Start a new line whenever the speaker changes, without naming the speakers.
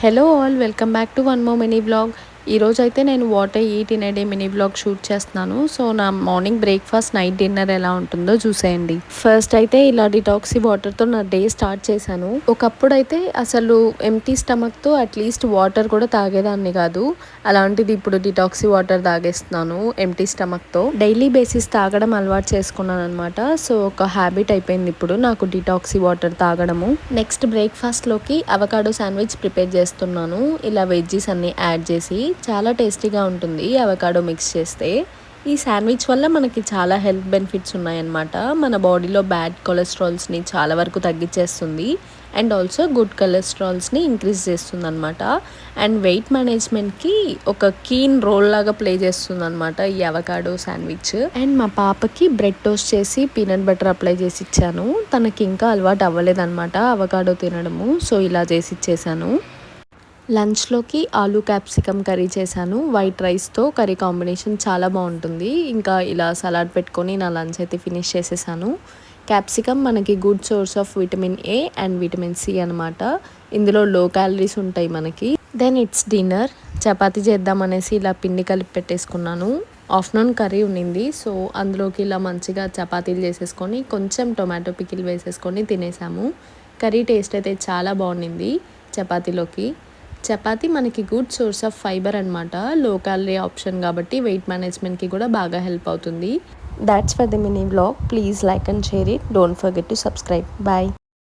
Hello all, welcome back to one more mini vlog. ఈరోజైతే నేను what I eat in a day mini vlog shoot చేస్తున్నాను. So నా morning breakfast, night dinner ఎలా ఉంటుందో చూసేయండి. First అయితే ఇలా డిటాక్సీ వాటర్తో నా డే స్టార్ట్ చేశాను. ఒకప్పుడు అయితే అసలు ఎంటీ స్టమక్తో అట్లీస్ట్ వాటర్ కూడా తాగేదాన్ని కాదు. అలాంటిది ఇప్పుడు డిటాక్సీ వాటర్ తాగేస్తున్నాను ఎంటీ స్టమక్తో. డైలీ బేసిస్ తాగడం అలవాటు చేసుకున్నాను అనమాట. సో ఒక హ్యాబిట్ అయిపోయింది ఇప్పుడు నాకు డిటాక్సీ వాటర్ తాగడము. నెక్స్ట్ బ్రేక్ఫాస్ట్లోకి అవకాడో శాండ్విచ్ ప్రిపేర్ చేస్తున్నాను. ఇలా వెజ్జీస్ అన్ని యాడ్ చేసి చాలా టేస్టీగా ఉంటుంది అవకాడో మిక్స్ చేస్తే. ఈ శాండ్విచ్ వల్ల మనకి చాలా హెల్త్ బెనిఫిట్స్ ఉన్నాయన్నమాట. మన బాడీలో బ్యాడ్ కొలెస్ట్రాల్స్ని చాలా వరకు తగ్గించేస్తుంది అండ్ ఆల్సో గుడ్ కొలెస్ట్రాల్స్ని ఇంక్రీజ్ చేస్తుంది అనమాట. అండ్ వెయిట్ మేనేజ్మెంట్కి ఒక కీన్ రోల్ లాగా ప్లే చేస్తుంది అనమాట ఈ అవకాడో శాండ్విచ్. అండ్ మా పాపకి బ్రెడ్ టోస్ట్ చేసి పీనట్ బటర్ అప్లై చేసి ఇచ్చాను. తనకి ఇంకా అలవాటు అవ్వలేదన్నమాట అవకాడో తినడము. సో ఇలా చేసి ఇచ్చేసాను. లంచ్లోకి ఆలూ క్యాప్సికమ్ కర్రీ చేశాను. వైట్ రైస్తో కర్రీ కాంబినేషన్ చాలా బాగుంటుంది. ఇంకా ఇలా సలాడ్ పెట్టుకొని నా లంచ్ అయితే ఫినిష్ చేసేసాను. క్యాప్సికమ్ మనకి good source of vitamin A and vitamin C అనమాట. ఇందులో లో క్యాలరీస్ ఉంటాయి మనకి. Then it's dinner. చపాతీ చేద్దామనేసి ఇలా పిండి కలిపి పెట్టేసుకున్నాను. ఆఫ్టర్నూన్ కర్రీ ఉండింది. సో అందులోకి ఇలా మంచిగా చపాతీలు చేసేసుకొని కొంచెం టొమాటో పికిల్ వేసేసుకొని తినేసాము. కర్రీ టేస్ట్ అయితే చాలా బాగుండింది చపాతీలోకి. చపాతీ మనకి గుడ్ సోర్స్ ఆఫ్ ఫైబర్ అనమాట. లో క్యాలరీ ఆప్షన్ కాబట్టి వెయిట్ మేనేజ్మెంట్కి కూడా బాగా హెల్ప్ అవుతుంది. That's for the mini vlog. Please like and share it. Don't forget to subscribe. Bye.